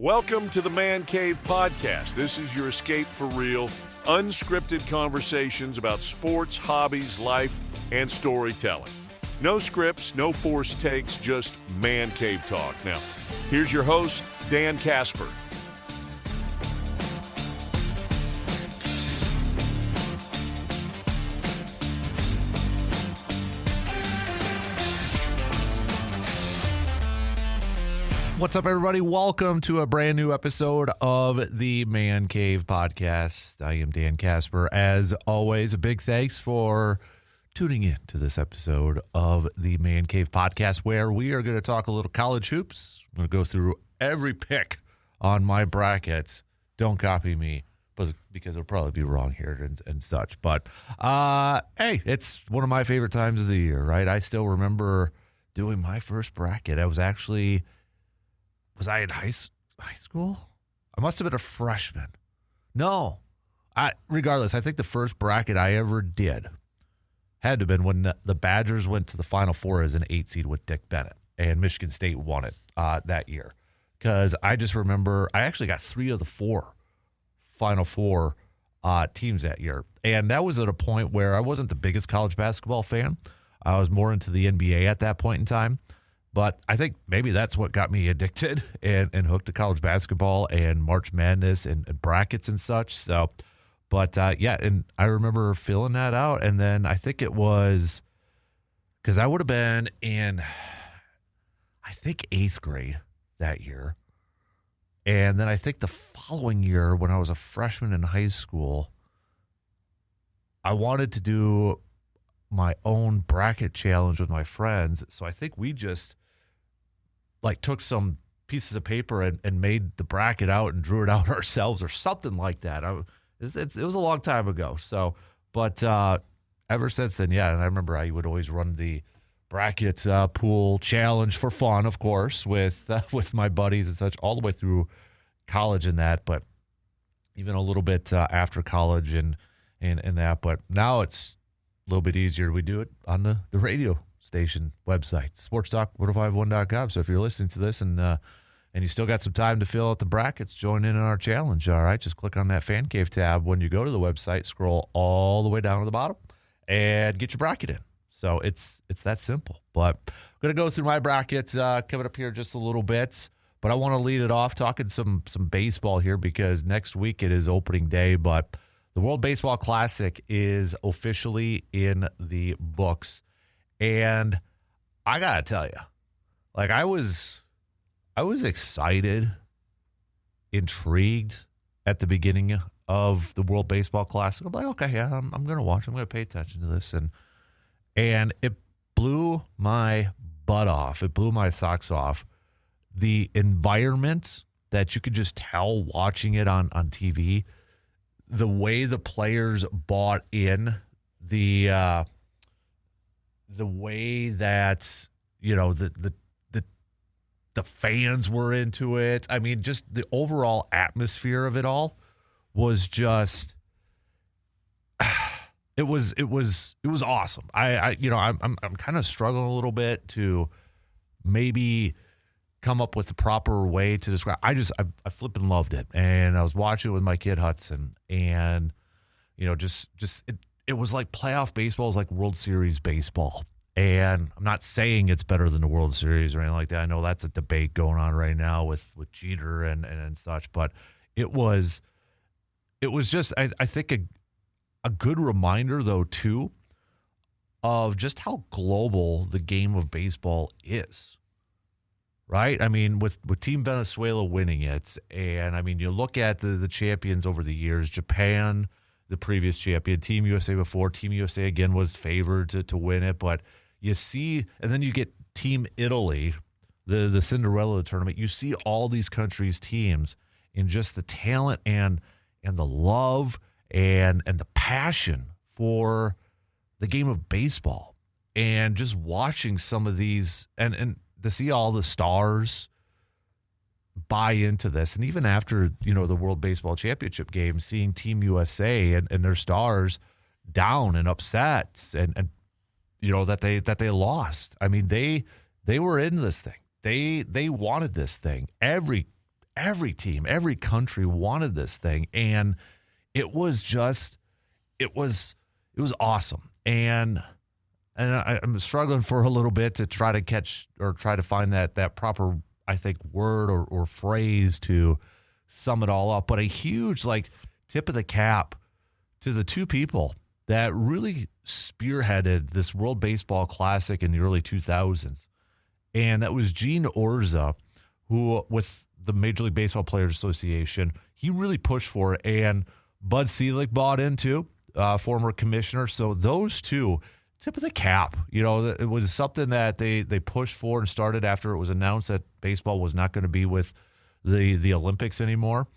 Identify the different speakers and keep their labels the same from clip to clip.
Speaker 1: Welcome to the Man Cave Podcast. This is your escape for real, unscripted conversations about sports, hobbies, life, and storytelling. No scripts, no forced takes, just Man Cave talk. Now, here's your host, Dan Kasper.
Speaker 2: What's up, everybody? Welcome to a brand new episode of the Man Cave Podcast. I am Dan Kasper. As always, a big thanks for tuning in to this episode of the Man Cave Podcast, where we are going to talk a little college hoops. I'm going to go through every pick on my brackets. Don't copy me, because it'll probably be wrong here and such. But, hey, it's one of my favorite times of the year, right? I still remember doing my first bracket. I was actually... Was I in high school? I must have been a freshman. No. Regardless, I think the first bracket I ever did had to have been when the Badgers went to the Final Four as an 8 seed with Dick Bennett, and Michigan State won it that year. Because I just remember I actually got 3 of the 4 Final Four teams that year. And that was at a point where I wasn't the biggest college basketball fan. I was more into the NBA at that point in time. But I think maybe that's what got me addicted and hooked to college basketball and March Madness and brackets and such. So, but yeah, and I remember filling that out. And then I think it was because I would have been in, I think, 8th grade that year. And then I think the following year when I was a freshman in high school, I wanted to do my own bracket challenge with my friends. So I think we just took some pieces of paper and made the bracket out and drew it out ourselves or something like that. It was a long time ago. So, but ever since then, yeah. And I remember I would always run the bracket pool challenge for fun, of course, with my buddies and such, all the way through college and that. But even a little bit after college and that. But now it's a little bit easier. We do it on the radio station website, sportstalk1051.com. So if you're listening to this and you still got some time to fill out the brackets, join in our challenge. All right, just click on that Fan Cave tab when you go to the website, scroll all the way down to the bottom, and get your bracket in. So it's that simple. But I'm going to go through my brackets coming up here just a little bit. But I want to lead it off talking some baseball here because next week it is opening day. But the World Baseball Classic is officially in the books. And I got to tell you, I was excited, intrigued at the beginning of the World Baseball Classic. I'm like, okay, yeah, I'm going to watch. I'm going to pay attention to this. And it blew my butt off. It blew my socks off. The environment that you could just tell watching it on TV, the way the players bought in, the way that, the fans were into it. I mean, just the overall atmosphere of it all was just it was awesome. I'm kind of struggling a little bit to maybe come up with the proper way to describe. I flipping loved it, and I was watching it with my kid Hudson, and it was like playoff baseball is like World Series baseball. And I'm not saying it's better than the World Series or anything like that. I know that's a debate going on right now with Jeter and such, but it was just I think a good reminder though too of just how global the game of baseball is. Right? I mean, with Team Venezuela winning it, and I mean, you look at the champions over the years, Japan, the previous champion, Team USA before, Team USA again was favored to win it, but you see, and then you get Team Italy, the Cinderella tournament, you see all these countries' teams in just the talent and the love and the passion for the game of baseball. And just watching some of these and to see all the stars buy into this. And even after, the World Baseball Championship game, seeing Team USA and their stars down and upset and that they lost. I mean, they were in this thing. They wanted this thing. Every every team, every country wanted this thing, and it was awesome. And I'm struggling for a little bit to try to catch or try to find that proper, I think, word or phrase to sum it all up. But a huge tip of the cap to the two people that really spearheaded this World Baseball Classic in the early 2000s. And that was Gene Orza, who, with the Major League Baseball Players Association, he really pushed for it. And Bud Selig bought into, former commissioner. So those two, tip of the cap. It was something that they pushed for and started after it was announced that baseball was not going to be with the Olympics anymore.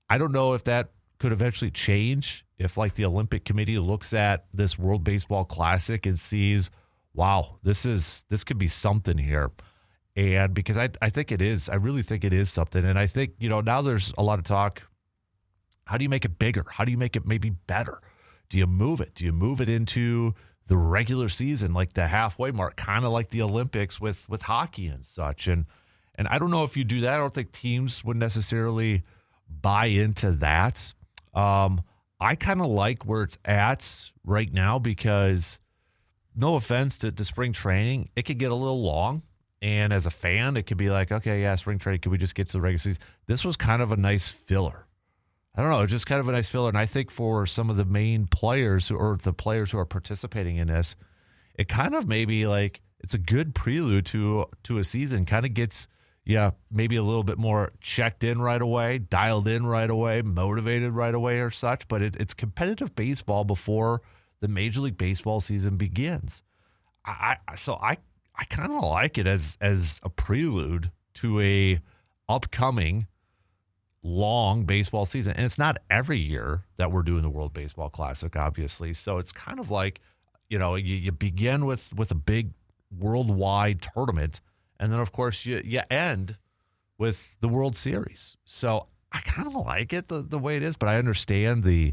Speaker 2: I don't know if that could eventually change, if the Olympic Committee looks at this World Baseball Classic and sees, wow, this could be something here. And because I think it is. I really think it is something. And I think, now there's a lot of talk. How do you make it bigger? How do you make it maybe better? Do you move it? Do you move it into the regular season, like the halfway mark, kind of like the Olympics with hockey and such? And I don't know if you do that. I don't think teams would necessarily buy into that. I kind of like where it's at right now because, no offense to spring training, it could get a little long. And as a fan, it could be like, okay, yeah, spring training, can we just get to the regular season? This was kind of a nice filler. I don't know, just kind of a nice filler. And I think for some of the main players or the players who are participating in this, it kind of maybe it's a good prelude to a season. Kind of gets maybe a little bit more checked in right away, dialed in right away, motivated right away or such. But it's competitive baseball before the Major League Baseball season begins. I kind of like it as a prelude to a upcoming long baseball season. And it's not every year that we're doing the World Baseball Classic, obviously. So it's kind of like, you begin with a big worldwide tournament, and then, of course, you end with the World Series. So I kind of like it the way it is, but I understand the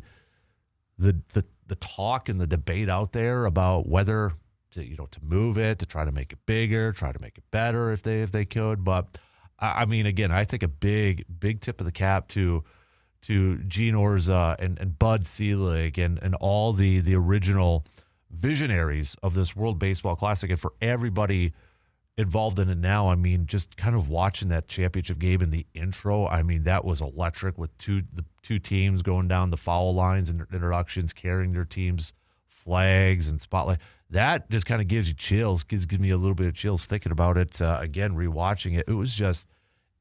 Speaker 2: talk and the debate out there about whether to move it, to try to make it bigger, try to make it better if they could. But I mean, again, I think a big tip of the cap to Gene Orza and Bud Selig and all the original visionaries of this World Baseball Classic, and for everybody involved in it now. I mean, just kind of watching that championship game in the intro, I mean, that was electric with the two teams going down the foul lines and introductions, carrying their teams' flags and spotlight. That just kind of gives you chills, gives me a little bit of chills thinking about it. Again, rewatching it,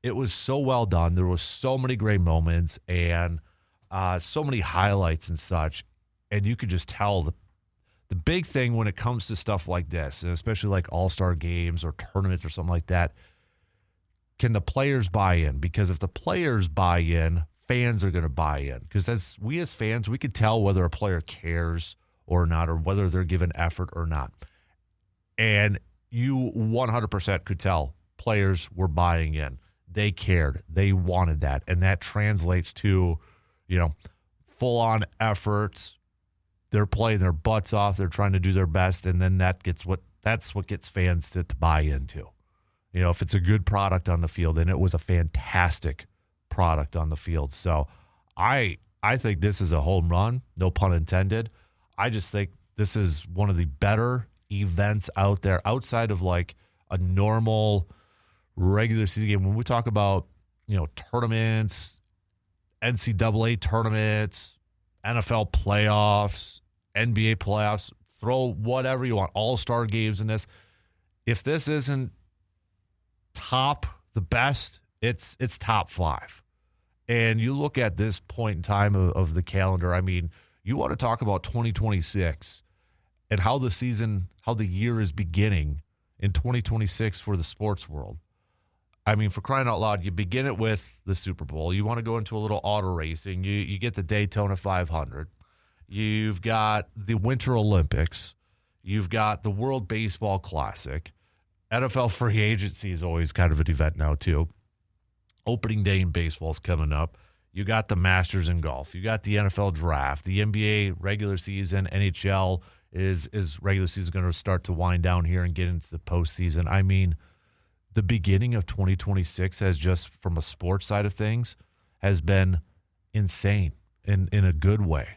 Speaker 2: it was so well done. There was so many great moments and so many highlights and such. And you could just tell the big thing when it comes to stuff like this, and especially like all-star games or tournaments or something like that, can the players buy in? Because if the players buy in, fans are going to buy in. Because as fans, we could tell whether a player cares or not, or whether they're given effort or not. And you 100% could tell players were buying in. They cared. They wanted that. And that translates to, full-on efforts. They're playing their butts off. They're trying to do their best. And then that's what gets fans to buy into. If it's a good product on the field, and it was a fantastic product on the field. So I think this is a home run, no pun intended. I just think this is one of the better events out there outside of like a normal regular season game. When we talk about, tournaments, NCAA tournaments, NFL playoffs, NBA playoffs, throw whatever you want, all-star games in this. If this isn't the best, it's top 5. And you look at this point in time of the calendar, I mean, you want to talk about 2026 and how the year is beginning in 2026 for the sports world. I mean, for crying out loud, you begin it with the Super Bowl. You want to go into a little auto racing. You get the Daytona 500. You've got the Winter Olympics. You've got the World Baseball Classic. NFL free agency is always kind of an event now, too. Opening day in baseball is coming up. You got the Masters in golf. You got the NFL draft. The NBA regular season. NHL is regular season going to start to wind down here and get into the postseason. I mean, the beginning of 2026 has just, from a sports side of things, has been insane in a good way.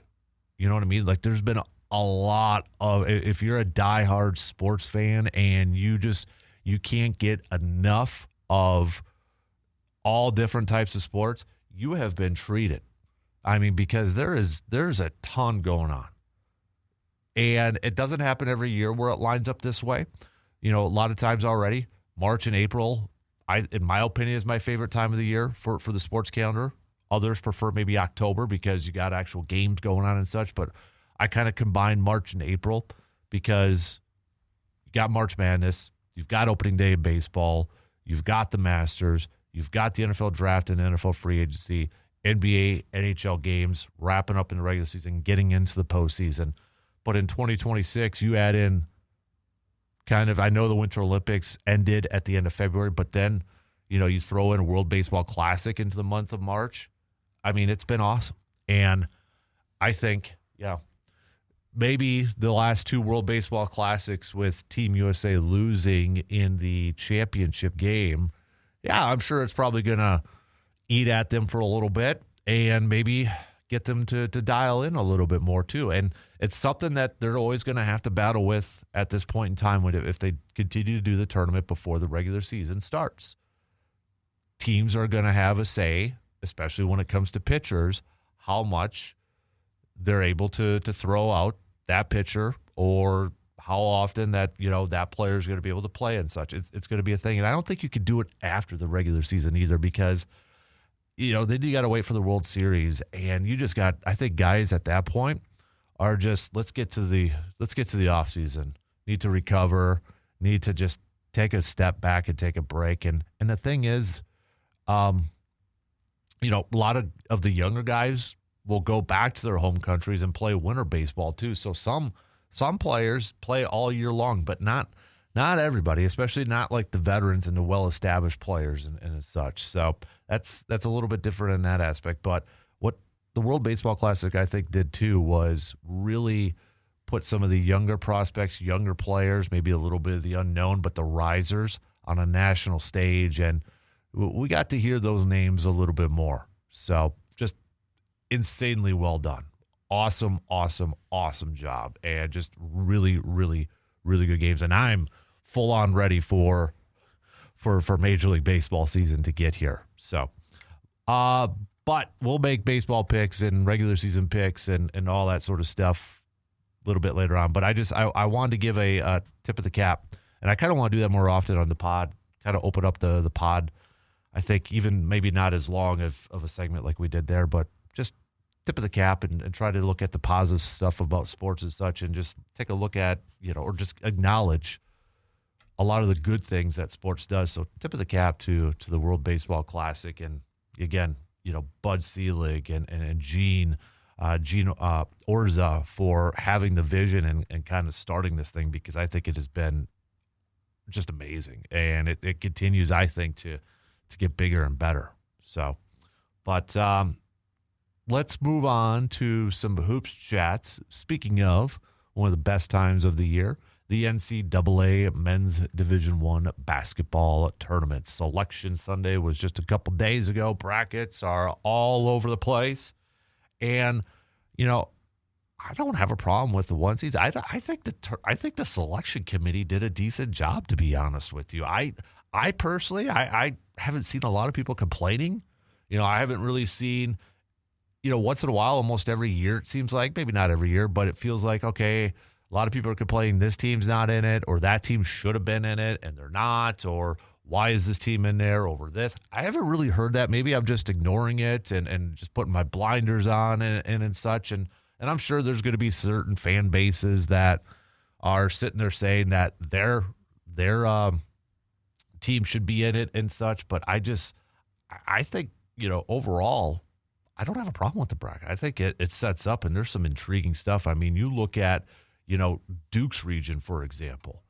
Speaker 2: You know what I mean? Like, there's been a lot of, if you're a diehard sports fan and you can't get enough of all different types of sports, you have been treated. I mean, because there's a ton going on. And it doesn't happen every year where it lines up this way. You know, a lot of times already, March and April, in my opinion, is my favorite time of the year for the sports calendar. Others prefer maybe October because you got actual games going on and such. But I kind of combine March and April because you got March Madness, you've got opening day of baseball, you've got the Masters, you've got the NFL draft and NFL free agency, NBA, NHL games, wrapping up in the regular season, getting into the postseason. But in 2026, you add in kind of, I know the Winter Olympics ended at the end of February, but then, you know, you throw in a World Baseball Classic into the month of March. I mean, it's been awesome. And I think, maybe the last two World Baseball Classics with Team USA losing in the championship game, I'm sure it's probably going to eat at them for a little bit and maybe get them to dial in a little bit more too. And it's something that they're always going to have to battle with at this point in time if they continue to do the tournament before the regular season starts. Teams are going to have a say, especially when it comes to pitchers, how much they're able to throw out that pitcher or how often that, you know, that player is going to be able to play and such. It's going to be a thing. And I don't think you could do it after the regular season either because, you know, then you got to wait for the World Series. And you just got, I think guys at that point are just, let's get to the off season, need to recover, need to just take a step back and take a break. And the thing is, you know, a lot of the younger guys will go back to their home countries and play winter baseball too. So some players play all year long, but not everybody, especially not like the veterans and the well-established players and such. So that's a little bit different in that aspect. But what the World Baseball Classic, I think, did too was really put some of the younger prospects, younger players, maybe a little bit of the unknown, but the risers on a national stage. And we got to hear those names a little bit more. So just insanely well done. Awesome job. And just really, really, really good games. And I'm full on ready for Major League Baseball season to get here. So, but we'll make baseball picks and regular season picks and all that sort of stuff a little bit later on. But I wanted to give a tip of the cap, and I kind of want to do that more often on the pod, kind of open up the pod. I think even maybe not as long of a segment like we did there, but just tip of the cap and try to look at the positive stuff about sports and such and just take a look at, you know, or just acknowledge a lot of the good things that sports does. So tip of the cap to the World Baseball Classic. And again, you know, Bud Selig and Gene Orza for having the vision and kind of starting this thing, because I think it has been just amazing. And it continues, I think, to get bigger and better. So, but let's move on to some hoops chats. Speaking of one of the best times of the year, the NCAA Men's Division I Basketball Tournament. Selection Sunday was just a couple days ago. Brackets are all over the place. And, you know, I don't have a problem with the one seeds. I think the selection committee did a decent job, to be honest with you. I personally, I haven't seen a lot of people complaining. You know, I haven't really seen, you know, once in a while, almost every year, it seems like, maybe not every year, but it feels like, okay, a lot of people are complaining this team's not in it, or that team should have been in it and they're not, or why is this team in there over this? I haven't really heard that. Maybe I'm just ignoring it and just putting my blinders on and such. And I'm sure there's going to be certain fan bases that are sitting there saying that their team should be in it and such. But I think, you know, overall, I don't have a problem with the bracket. I think it sets up, and there's some intriguing stuff. I mean, you look at, you know, Duke's region, for example.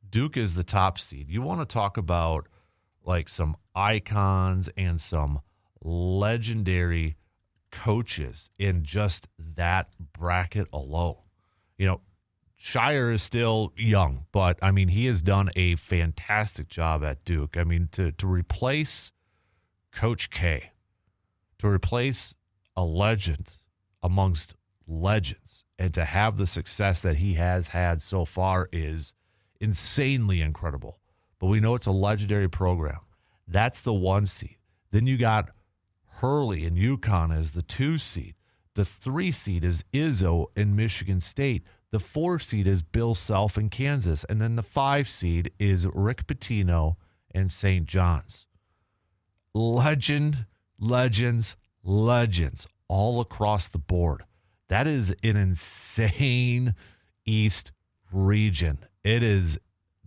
Speaker 2: Duke is the top seed. You want to talk about like some icons and some legendary coaches in just that bracket alone. You know, Shire is still young, but, I mean, he has done a fantastic job at Duke. I mean, to replace Coach K, to replace a legend amongst legends, and to have the success that he has had so far is insanely incredible. But we know it's a legendary program. That's the 1 seed. Then you got Hurley and UConn as the 2 seed. The 3 seed is Izzo in Michigan State. The 4 seed is Bill Self in Kansas. And then the 5 seed is Rick Pitino and St. John's. Legends all across the board. That is an insane East region. It is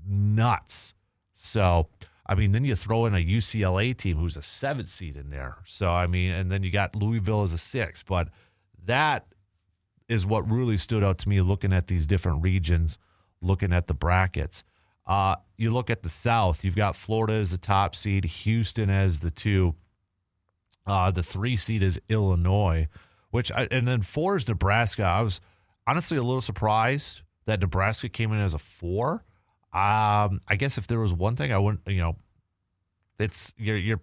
Speaker 2: nuts. So, I mean, then you throw in a UCLA team who's a 7th seed in there. So, I mean, and then you got Louisville as a 6. But that is what really stood out to me looking at these different regions, looking at the brackets. You look at the South, you've got Florida as the top seed, Houston as the 2. The 3 seed is Illinois, and then 4 is Nebraska. I was honestly a little surprised that Nebraska came in as a 4. I guess if there was one thing I wouldn't, it's you're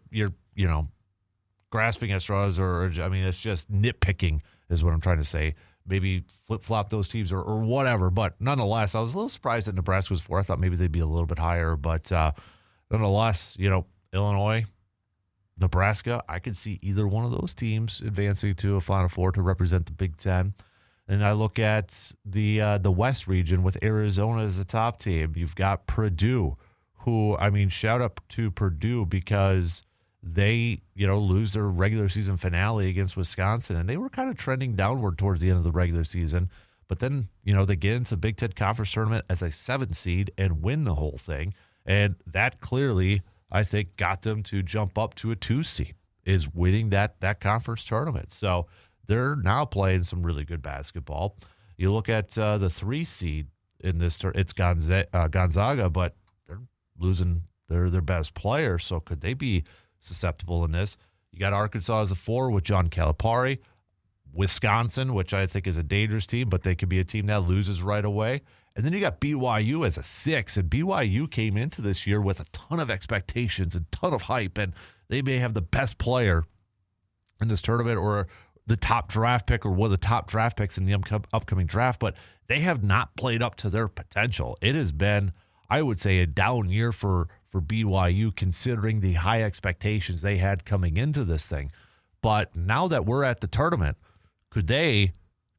Speaker 2: grasping at straws, or I mean, it's just nitpicking is what I'm trying to say. Maybe flip-flop those teams or whatever. But nonetheless, I was a little surprised that Nebraska was 4. I thought maybe they'd be a little bit higher. But nonetheless, Illinois, Nebraska, I could see either one of those teams advancing to a Final Four to represent the Big Ten. And I look at the West region with Arizona as the top team. You've got Purdue, who, I mean, shout out to Purdue because they, lose their regular season finale against Wisconsin, and they were kind of trending downward towards the end of the regular season. But then, they get into Big Ten Conference Tournament as a 7th seed and win the whole thing. And that clearly, I think, got them to jump up to a 2 seed, is winning that conference tournament. So they're now playing some really good basketball. You look at the 3 seed in this it's Gonzaga, but they're losing their best player. So could they be susceptible in this? You got Arkansas as a 4 with John Calipari. Wisconsin, which I think is a dangerous team, but they could be a team that loses right away. And then you got BYU as a 6, and BYU came into this year with a ton of expectations and ton of hype, and they may have the best player in this tournament or the top draft pick or one of the top draft picks in the upcoming draft, but they have not played up to their potential. It has been, I would say, a down year for BYU considering the high expectations they had coming into this thing. But now that we're at the tournament, could they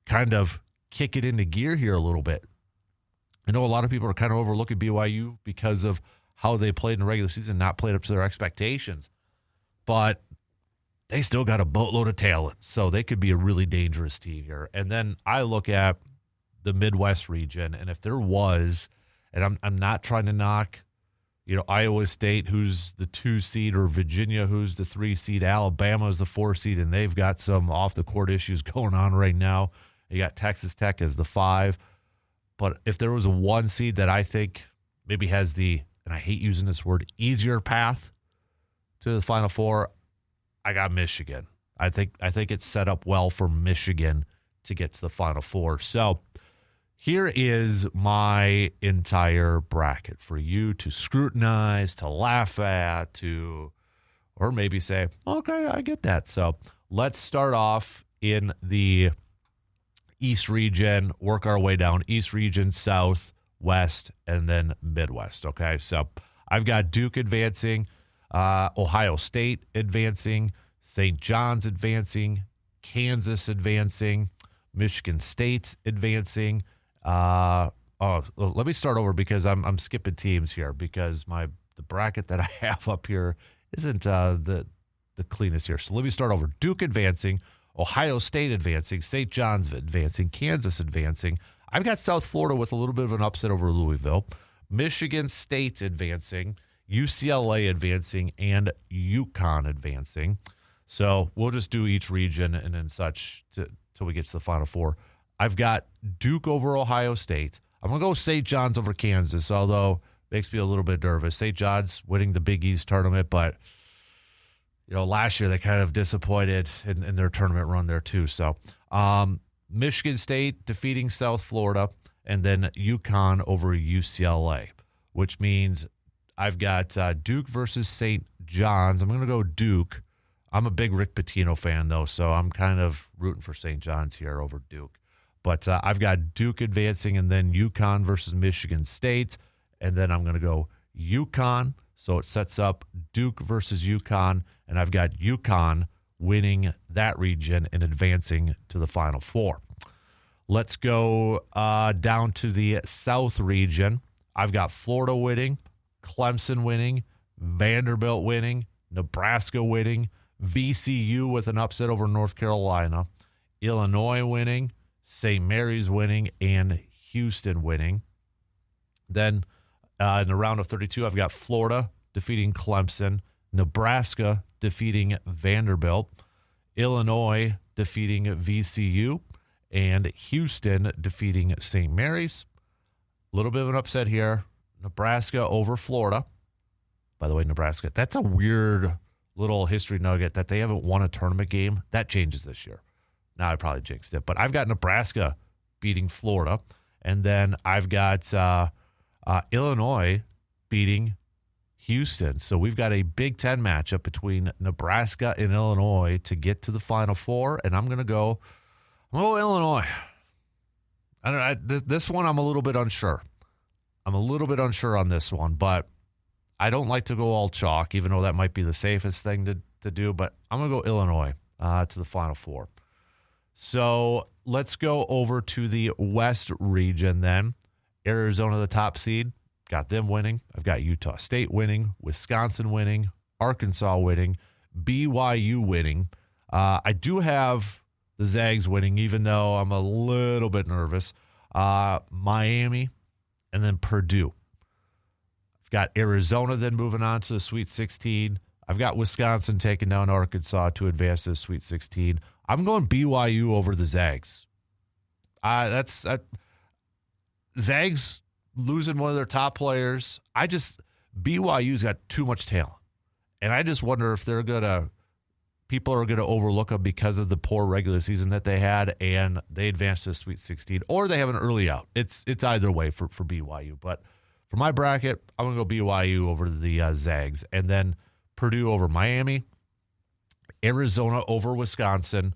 Speaker 2: kind of kick it into gear here a little bit? I know a lot of people are kind of overlooking BYU because of how they played in the regular season, not played up to their expectations. But they still got a boatload of talent, so they could be a really dangerous team here. And then I look at the Midwest region, and if there was, and I'm not trying to knock, Iowa State, who's the 2 seed, or Virginia, who's the 3 seed, Alabama is the 4 seed, and they've got some off-the-court issues going on right now. You got Texas Tech as the 5. But if there was a 1 seed that I think maybe has the, and I hate using this word, easier path to the Final Four, I got Michigan. I think it's set up well for Michigan to get to the Final Four. So here is my entire bracket for you to scrutinize, to laugh at, or maybe say, okay, I get that. So let's start off in the East region, work our way down. East region, South, West, and then Midwest. Okay, so I've got Duke advancing, Ohio State advancing, St. John's advancing, Kansas advancing, Michigan State's advancing. Let me start over because I'm skipping teams here because the bracket that I have up here isn't the cleanest here. So let me start over. Duke advancing, Ohio State advancing, St. John's advancing, Kansas advancing. I've got South Florida with a little bit of an upset over Louisville. Michigan State advancing, UCLA advancing, and UConn advancing. So we'll just do each region and then such till we get to the Final Four. I've got Duke over Ohio State. I'm going to go St. John's over Kansas, although it makes me a little bit nervous. St. John's winning the Big East tournament, but last year they kind of disappointed in their tournament run there too. So Michigan State defeating South Florida, and then UConn over UCLA, which means I've got Duke versus St. John's. I'm going to go Duke. I'm a big Rick Pitino fan, though, so I'm kind of rooting for St. John's here over Duke. But I've got Duke advancing, and then UConn versus Michigan State, and then I'm going to go UConn. So it sets up Duke versus UConn, and I've got UConn winning that region and advancing to the Final Four. Let's go down to the South region. I've got Florida winning, Clemson winning, Vanderbilt winning, Nebraska winning, VCU with an upset over North Carolina, Illinois winning, St. Mary's winning, and Houston winning. Then in the round of 32, I've got Florida defeating Clemson, Nebraska defeating Vanderbilt, Illinois defeating VCU, and Houston defeating St. Mary's. A little bit of an upset here. Nebraska over Florida. By the way, Nebraska, that's a weird little history nugget that they haven't won a tournament game. That changes this year. Now I probably jinxed it. But I've got Nebraska beating Florida. And then I've got Illinois beating Houston. So we've got a Big Ten matchup between Nebraska and Illinois to get to the Final Four. And I'm going to go Illinois. I don't know. This one I'm a little bit unsure. I'm a little bit unsure on this one, but I don't like to go all chalk, even though that might be the safest thing to do. But I'm going to go Illinois to the Final Four. So let's go over to the West region then. Arizona, the top seed, got them winning. I've got Utah State winning, Wisconsin winning, Arkansas winning, BYU winning. I do have the Zags winning, even though I'm a little bit nervous. Miami, and then Purdue. I've got Arizona then moving on to the Sweet 16. I've got Wisconsin taking down Arkansas to advance to the Sweet 16. I'm going BYU over the Zags. Zags losing one of their top players. BYU's got too much talent. And I just wonder if people are going to overlook them because of the poor regular season that they had and they advanced to the Sweet 16, or they have an early out. It's either way for BYU. But for my bracket, I'm going to go BYU over the Zags. And then Purdue over Miami, Arizona over Wisconsin,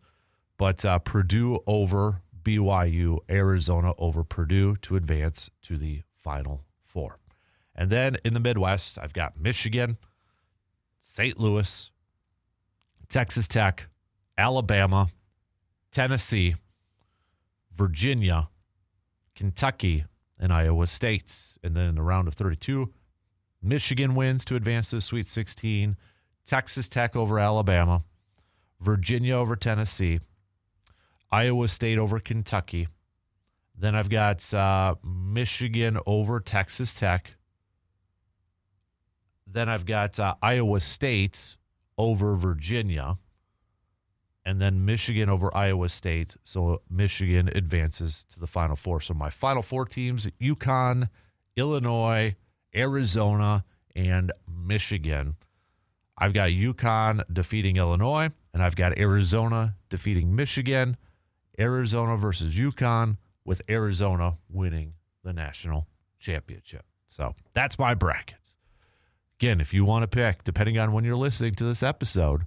Speaker 2: but Purdue over BYU, Arizona over Purdue to advance to the Final Four. And then in the Midwest, I've got Michigan, St. Louis, Texas Tech, Alabama, Tennessee, Virginia, Kentucky, and Iowa State. And then in the round of 32, Michigan wins to advance to the Sweet 16, Texas Tech over Alabama, Virginia over Tennessee, Iowa State over Kentucky. Then I've got Michigan over Texas Tech. Then I've got Iowa State over Virginia. And then Michigan over Iowa State. So Michigan advances to the Final Four. So my Final Four teams, UConn, Illinois, Arizona, and Michigan. I've got UConn defeating Illinois, and I've got Arizona defeating Michigan. Arizona versus UConn, with Arizona winning the national championship. So that's my brackets. Again, if you want to pick, depending on when you're listening to this episode,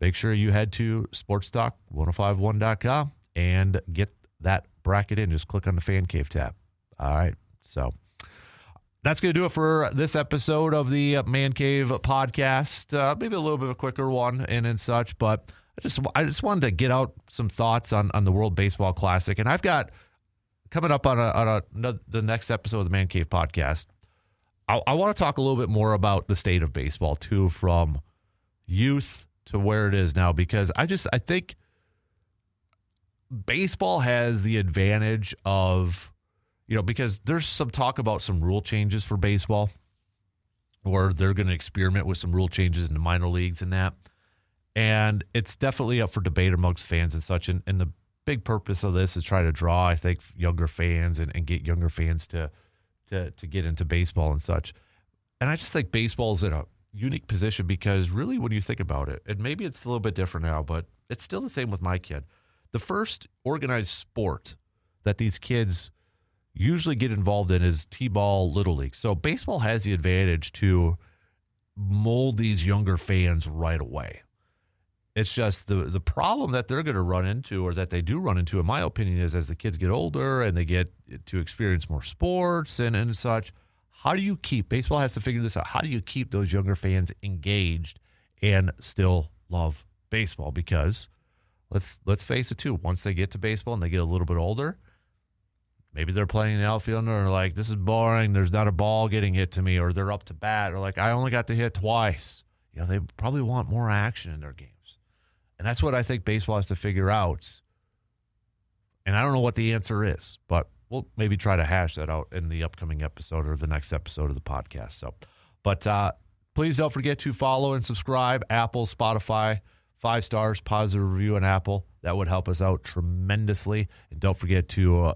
Speaker 2: make sure you head to sportstalk1051.com and get that bracket in. Just click on the Fan Cave tab. All right. So that's going to do it for this episode of the Man Cave podcast. Maybe a little bit of a quicker one and such, but I just wanted to get out some thoughts on the World Baseball Classic. And I've got coming up on the next episode of the Man Cave podcast, I want to talk a little bit more about the state of baseball too, from youth to where it is now, because I think baseball has the advantage of, because there's some talk about some rule changes for baseball, or they're going to experiment with some rule changes in the minor leagues and that. And it's definitely up for debate amongst fans and such. And the big purpose of this is try to draw, I think, younger fans and get younger fans to get into baseball and such. And I just think baseball's in a unique position because really when you think about it, and maybe it's a little bit different now, but it's still the same with my kid. The first organized sport that these kids usually get involved in is T-ball, Little League. So baseball has the advantage to mold these younger fans right away. It's just the problem that they're going to run into, or that they do run into, in my opinion, is as the kids get older and they get to experience more sports and such, how do you keep, baseball has to figure this out, how do you keep those younger fans engaged and still love baseball? Because let's face it too, once they get to baseball and they get a little bit older, maybe they're playing in the outfield and they're like, this is boring, there's not a ball getting hit to me, or they're up to bat, or like, I only got to hit twice. They probably want more action in their games. And that's what I think baseball has to figure out. And I don't know what the answer is, but we'll maybe try to hash that out in the upcoming episode or the next episode of the podcast. But please don't forget to follow and subscribe. Apple, Spotify, 5 stars, positive review on Apple. That would help us out tremendously. And don't forget to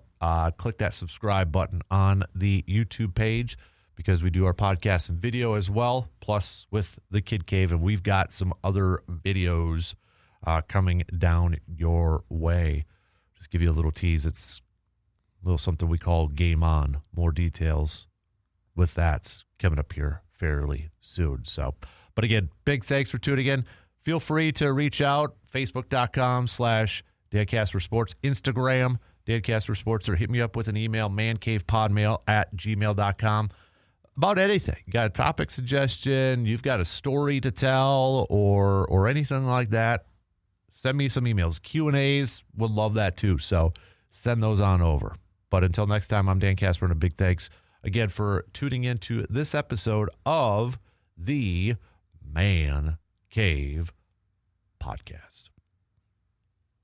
Speaker 2: click that subscribe button on the YouTube page, because we do our podcast and video as well, plus with the Kid Cave. And we've got some other videos coming down your way. Just give you a little tease. It's a little something we call Game On. More details with that coming up here fairly soon. So, but again, big thanks for tuning in. Feel free to reach out, facebook.com/Dan Kasper Sports, Instagram, Dan Kasper Sports, or hit me up with an email, mancavepodmail@gmail.com. About anything. You got a topic suggestion, you've got a story to tell, or anything like that, send me some emails. Q&As, would love that too. So send those on over. But until next time, I'm Dan Kasper, and a big thanks again for tuning into this episode of the Man Cave Podcast.